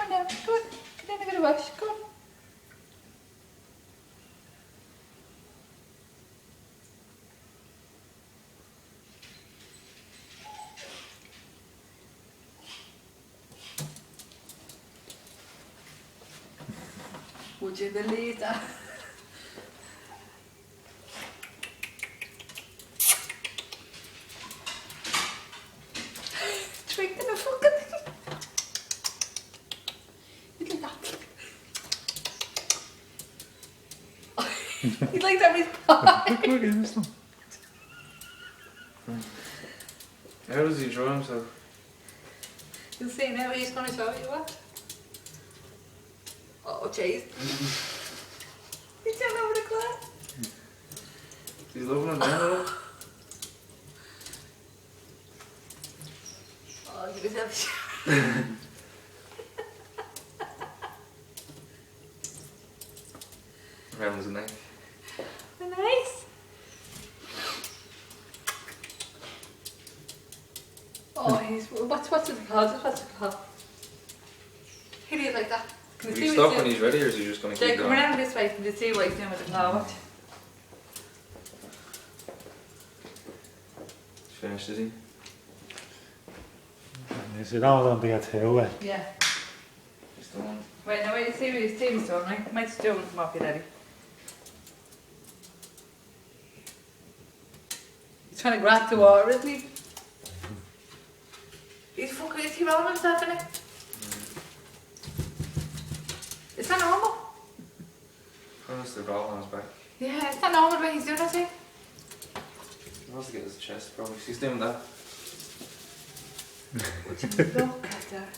on now. Go on. Get in a bit of wash. Go on. Would you believe that? Drinking a fucking thing. You'd like that. You'd like that with pie. How does he draw himself? You'll see now he's going to show you what. Oh, jeez. He's down over the glass. He's loving it now. Oh, give yourself a shower. Around his neck. Nice. Oh, he's what's it called? What's it called? He did like that. Can Will you he see stop what when he's he's ready, or is he just going to doing? keep Come going? around this way. Can you see what he's doing with the claw? Watch. He's finished, is he? Is it all on to get away? Yeah. He's done. Wait, now wait, see what he's doing, right? Might still come off your daddy. He's trying to grab the water, isn't he? Is he rolling himself in it? Is that normal? Promise the ball on his back. Yeah, it's not normal when he's doing that, see? He wants to get his chest, probably. He's doing that. Would you look at that?